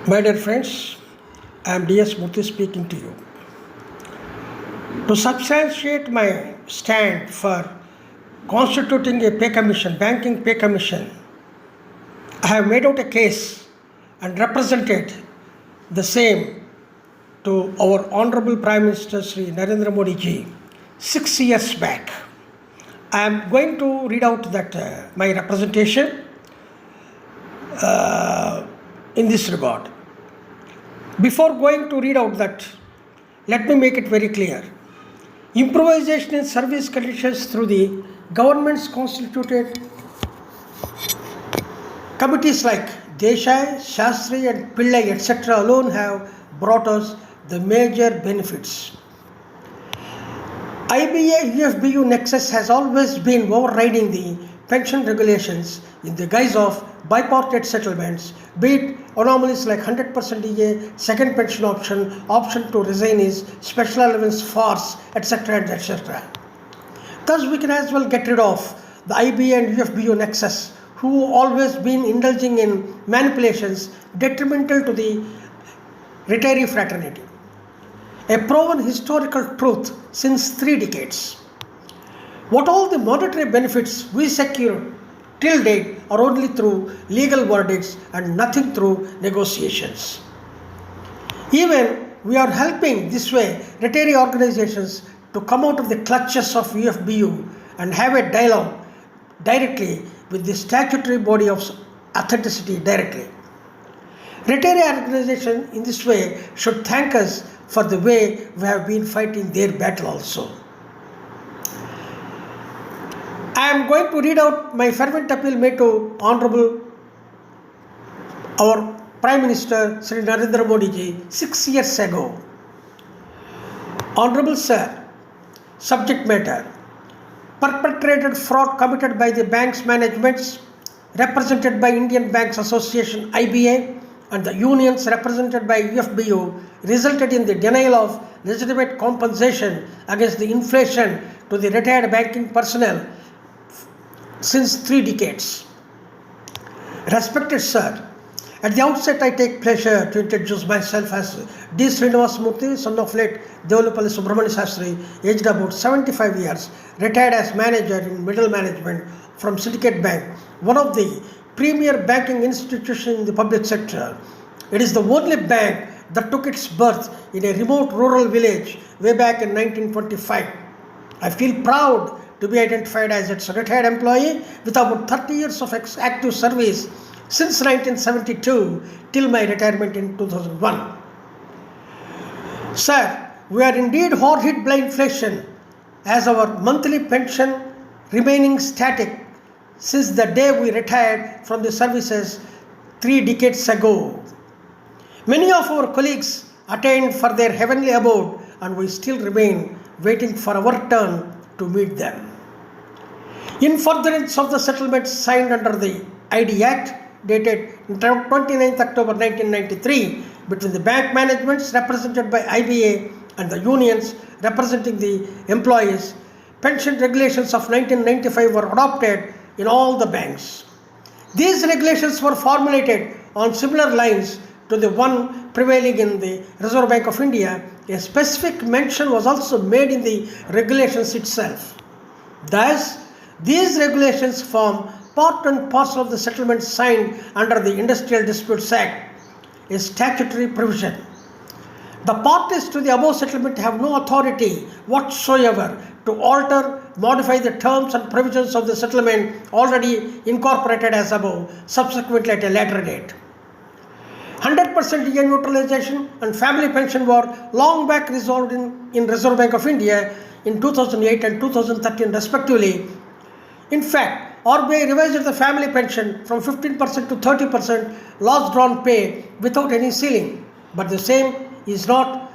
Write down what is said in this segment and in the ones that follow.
My dear friends, I am D.S. Murthy speaking to you. To substantiate my stand for constituting a pay commission, banking pay commission, I have made out a case and represented the same to our Honorable Prime Minister Sri Narendra Modi ji 6 years back. I am going to read out that my representation in this regard. Before going to read out that, let me make it very clear. Improvisation in service conditions through the government's constituted committees like 𝙃𝙊𝙉, 𝙃𝙊𝙉 and 𝙃𝙊𝙉 etc. alone have brought us the major benefits. IBA UFBU nexus has always been overriding the pension regulations in the guise of bipartite settlements, be it anomalies like 100% DA, second pension option, option to resignees, special allowance farce, etc. etc. Thus, we can as well get rid of the IBA and UFBU nexus, who always been indulging in manipulations detrimental to the retiree fraternity. A proven historical truth since 3 decades. What all the monetary benefits we secured till date are only through legal verdicts and nothing through negotiations. Even we are helping this way retiree organizations to come out of the clutches of UFBU and have a dialogue directly with the statutory body of authenticity directly. Retiree organizations in this way should thank us for the way we have been fighting their battle also. I am going to read out my fervent appeal made to Honorable our Prime Minister Sri Narendra Modi ji 6 years ago. Honorable Sir, subject matter: perpetrated fraud committed by the bank's managements represented by Indian Banks Association IBA and the unions represented by UFBU resulted in the denial of legitimate compensation against the inflation to the retired banking personnel since 3 decades. Respected Sir, at the outset I take pleasure to introduce myself as D. Srinivas Murthy, son of late Devulapalli Subramanya Shastri, aged about 75 years, retired as manager in middle management from Syndicate Bank, one of the premier banking institutions in the public sector. It is the only bank that took its birth in a remote rural village way back in 1925. I feel proud to be identified as its retired employee with about 30 years of active service since 1972 till my retirement in 2001. Sir, we are indeed hard hit by inflation as our monthly pension remaining static since the day we retired from the services 3 decades ago. Many of our colleagues attained for their heavenly abode and we still remain waiting for our turn to meet them. In furtherance of the settlements signed under the ID Act dated 29th October 1993 between the bank managements represented by IBA and the unions representing the employees, pension regulations of 1995 were adopted in all the banks. These regulations were formulated on similar lines to the one prevailing in the Reserve Bank of India. A specific mention was also made in the regulations itself. Thus, these regulations form part and parcel of the settlement signed under the Industrial Disputes Act, a statutory provision. The parties to the above settlement have no authority whatsoever to alter, modify the terms and provisions of the settlement already incorporated as above, subsequently at a later date. 100% DA neutralization and family pension were long back resolved in Reserve Bank of India in 2008 and 2013 respectively. In fact, RBI revised the family pension from 15% to 30% loss drawn pay without any ceiling, but the same is not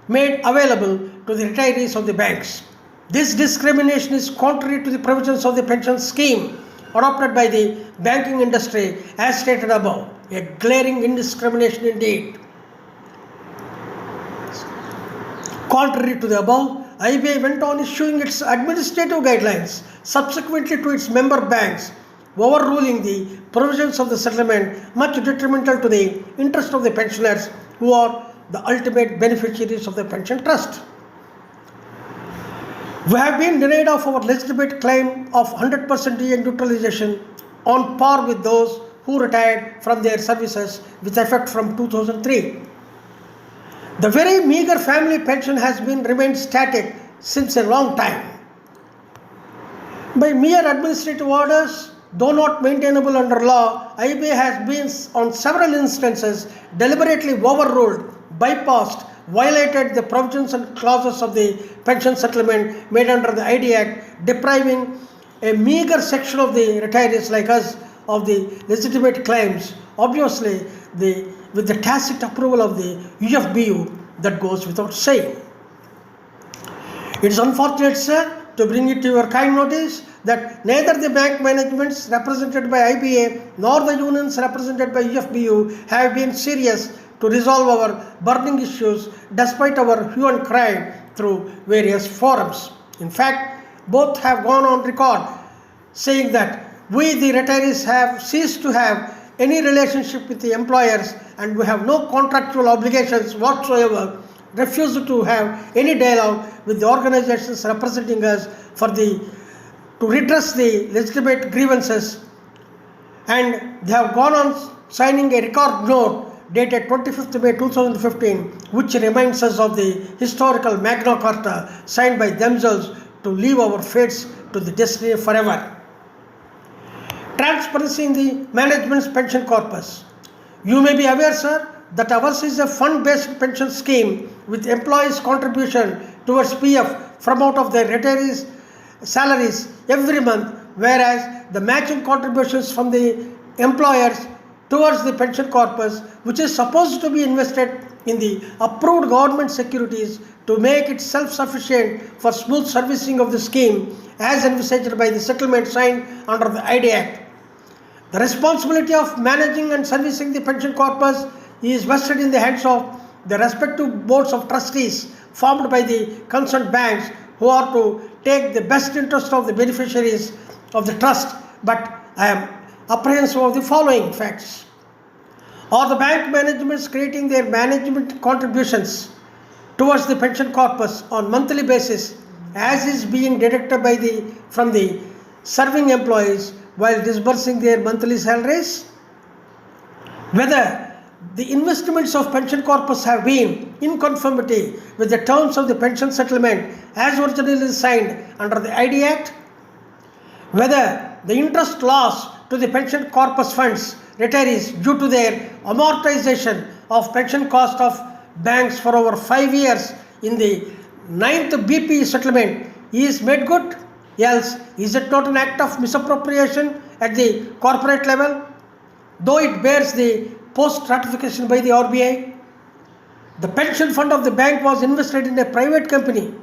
made available to the retirees of the banks. This discrimination is contrary to the provisions of the pension scheme adopted by the banking industry as stated above, a glaring indiscrimination indeed. Contrary to the above, IBI went on issuing its administrative guidelines subsequently to its member banks overruling the provisions of the settlement, much detrimental to the interest of the pensioners who are the ultimate beneficiaries of the pension trust. We have been denied of our legitimate claim of 100% neutralization on par with those who retired from their services with effect from 2003. The very meagre family pension has remained static since a long time. By mere administrative orders, though not maintainable under law, IBA has been on several instances deliberately overruled, bypassed, violated the provisions and clauses of the pension settlement made under the ID Act, depriving a meagre section of the retirees like us of the legitimate claims, obviously with the tacit approval of the UFBU. That goes without saying. It is unfortunate, sir, to bring it to your kind notice that neither the bank managements represented by IBA nor the unions represented by UFBU have been serious to resolve our burning issues despite our hue and cry through various forums. In fact, both have gone on record saying that we, the retirees, have ceased to have any relationship with the employers and we have no contractual obligations whatsoever, refuse to have any dialogue with the organizations representing us to redress the legitimate grievances, and they have gone on signing a record note dated 25th May 2015, which reminds us of the historical Magna Carta signed by themselves to leave our fates to the destiny forever. Transparency in the management's pension corpus. You may be aware, sir, that ours is a fund-based pension scheme with employees' contribution towards PF from out of their retirees' salaries every month, whereas the matching contributions from the employers towards the pension corpus, which is supposed to be invested in the approved government securities to make it self-sufficient for smooth servicing of the scheme as envisaged by the settlement signed under the ID Act. The responsibility of managing and servicing the pension corpus is vested in the hands of the respective boards of trustees formed by the concerned banks, who are to take the best interest of the beneficiaries of the trust. But I am apprehensive of the following facts. Are the bank managements creating their management contributions towards the pension corpus on monthly basis, as is being deducted from the serving employees while disbursing their monthly salaries? Whether the investments of pension corpus have been in conformity with the terms of the pension settlement as originally signed under the ID Act? Whether the interest loss to the pension corpus funds retirees due to their amortization of pension cost of banks for over 5 years in the 9th BP settlement is made good? Else, is it not an act of misappropriation at the corporate level, though it bears the post-ratification by the RBI? The pension fund of the bank was invested in a private company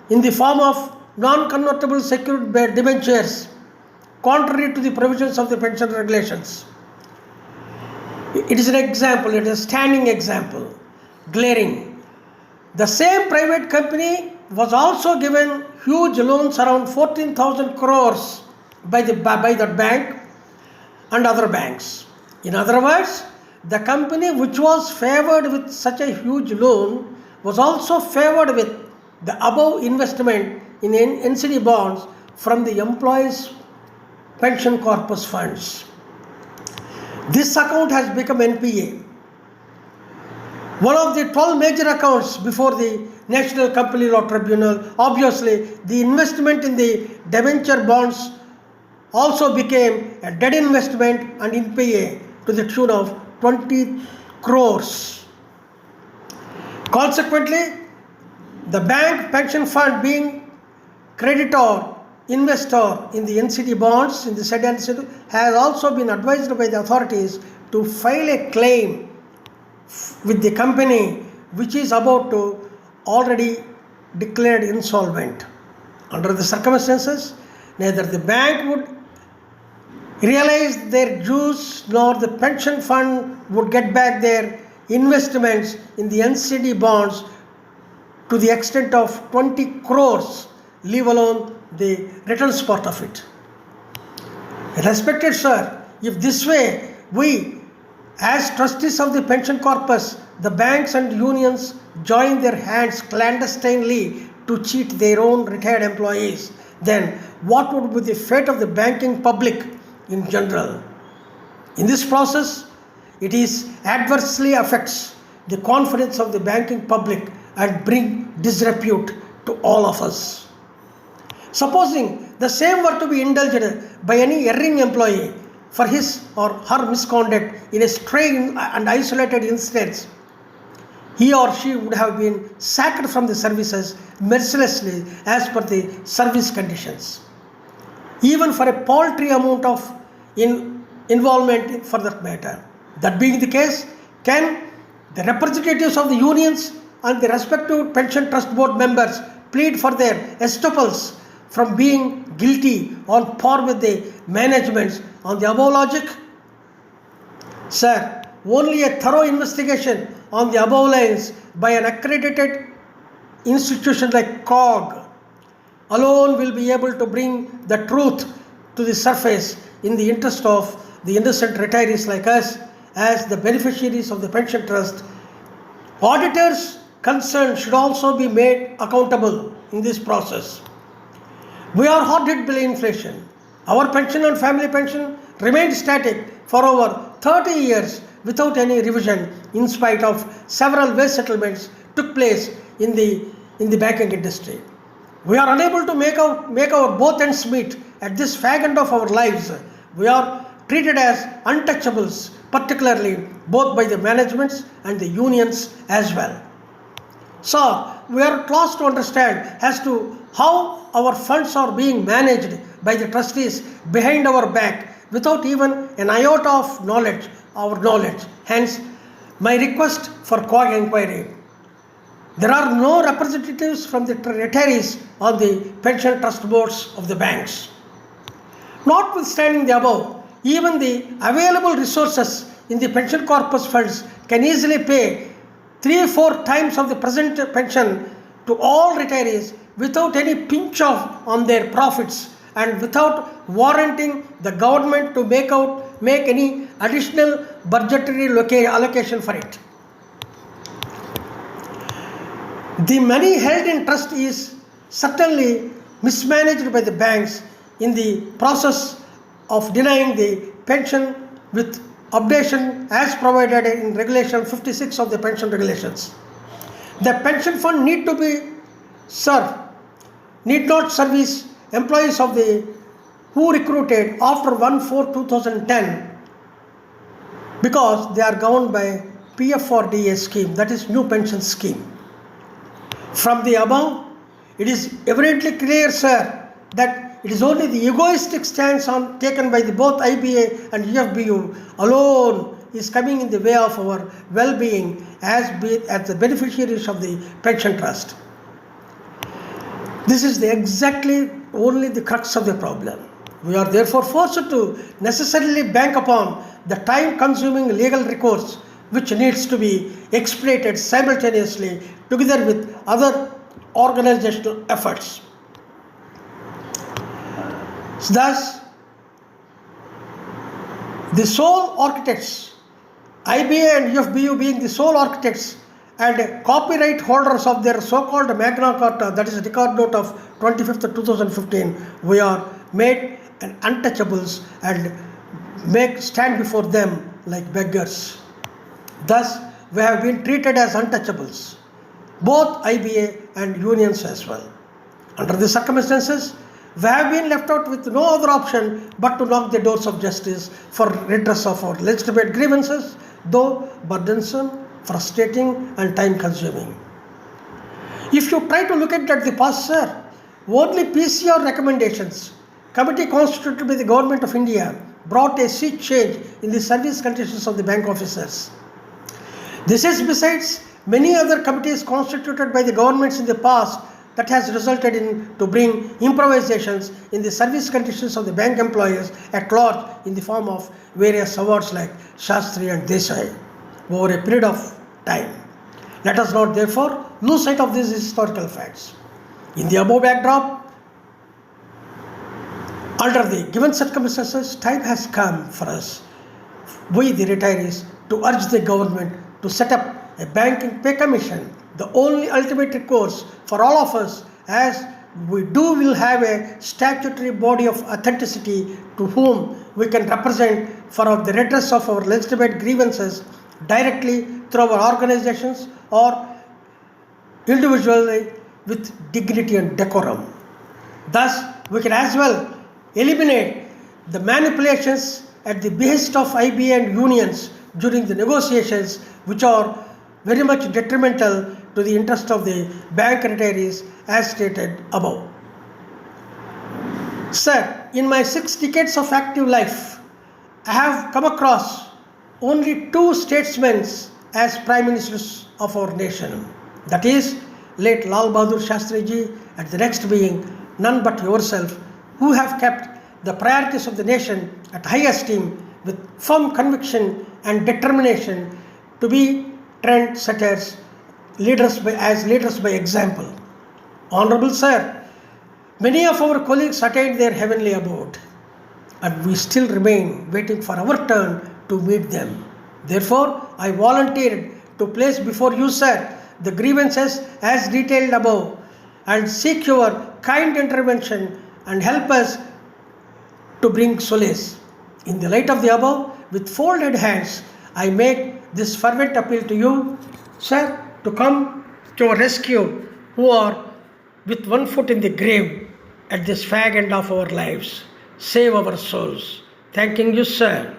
in the form of non-convertible secured debentures, contrary to the provisions of the pension regulations. It is an example, it is a standing example, glaring. The same private company was also given huge loans around 14,000 crores by that bank and other banks. In other words, the company which was favored with such a huge loan was also favored with the above investment in NCD bonds from the employees' pension corpus funds. This account has become NPA, one of the 12 major accounts before the National Company Law Tribunal. Obviously, the investment in the debenture bonds also became a dead investment and NPA to the tune of 20 crores. Consequently, the bank pension fund, being creditor, investor in the NCD bonds in the said NCD, has also been advised by the authorities to file a claim with the company which is about to already declared insolvent. Under the circumstances, neither the bank would realize their dues nor the pension fund would get back their investments in the NCD bonds to the extent of 20 crores, leave alone the returns part of it. Respected sir, if this way we, as trustees of the pension corpus, the banks and unions join their hands clandestinely to cheat their own retired employees, then what would be the fate of the banking public in general? In this process, it is adversely affects the confidence of the banking public and bring disrepute to all of us. Supposing the same were to be indulged by any erring employee for his or her misconduct in a stray and isolated instance, he or she would have been sacked from the services mercilessly as per the service conditions. Even for a paltry amount of involvement for that matter. That being the case, can the representatives of the unions and the respective pension trust board members plead for their estoppels from being guilty on par with the managements on the above logic? Sir, only a thorough investigation on the above lines by an accredited institution like 𝐒𝐿 alone will be able to bring the truth to the surface in the interest of the innocent retirees like us as the beneficiaries of the pension trust. Auditors concerned should also be made accountable in this process. We are hard hit by inflation. Our pension and family pension remained static for over 30 years without any revision, in spite of several wage settlements took place in the banking industry. We are unable to make our both ends meet at this fag end of our lives. We are treated as untouchables, particularly both by the managements and the unions as well. So, we are at lost to understand as to how our funds are being managed by the trustees behind our back without even an iota of knowledge. Hence, my request for 𝐒𝐿 inquiry. There are no representatives from the retirees on the pension trust boards of the banks. Notwithstanding the above, even the available resources in the pension corpus funds can easily pay 3-4 times of the present pension to all retirees without any pinch off on their profits and without warranting the government to make any additional budgetary allocation for it. The money held in trust is certainly mismanaged by the banks in the process of denying the pension with updation as provided in Regulation 56 of the pension regulations. The pension fund need not service employees of who recruited after 1/4/2010 because they are governed by PFRDA scheme, that is new pension scheme. From the above, it is evidently clear, sir, that it is only the egoistic stance taken by both IBA and UFBU alone is coming in the way of our well-being as the beneficiaries of the pension trust. This is exactly only the crux of the problem. We are therefore forced to necessarily bank upon the time-consuming legal recourse which needs to be exploited simultaneously together with other organizational efforts. Thus, the sole architects, IBA and UFBU being the sole architects and copyright holders of their so-called Magna Carta, that is a record note of 25th 2015, we are made untouchables and stand before them like beggars. Thus, we have been treated as untouchables, both IBA and unions as well. Under the circumstances, we have been left out with no other option but to knock the doors of justice for redress of our legitimate grievances, though burdensome, frustrating and time-consuming. If you try to look at the past, sir, only PCR recommendations, committee constituted by the Government of India, brought a sea change in the service conditions of the bank officers. This is besides many other committees constituted by the governments in the past that has resulted in to bring improvisations in the service conditions of the bank employees at large in the form of various awards like Shastri and Desai over a period of time. Let us not therefore lose sight of these historical facts. In the above backdrop, Under the given circumstances, time has come for us, we the retirees, to urge the government to set up a banking pay commission, the only ultimate recourse for all of us, as we will have a statutory body of authenticity to whom we can represent for the redress of our legitimate grievances directly through our organizations or individually with dignity and decorum. Thus, we can as well eliminate the manipulations at the behest of IBA and unions during the negotiations, which are very much detrimental to the interest of the bank retirees as stated above. Sir, in my 6 decades of active life, I have come across only 2 statesmen as Prime Ministers of our nation. That is, late Lal Bahadur Shastri ji, and the next being none but yourself, who have kept the priorities of the nation at high esteem with firm conviction and determination to be trendsetters, leaders by example. Honorable Sir, many of our colleagues attained their heavenly abode, and we still remain waiting for our turn to meet them. Therefore, I volunteered to place before you, sir, the grievances as detailed above, and seek your kind intervention and help us to bring solace. In the light of the above, with folded hands, I make this fervent appeal to you, sir, to come to our rescue who are with one foot in the grave at this fag end of our lives. Save our souls. Thanking you, sir.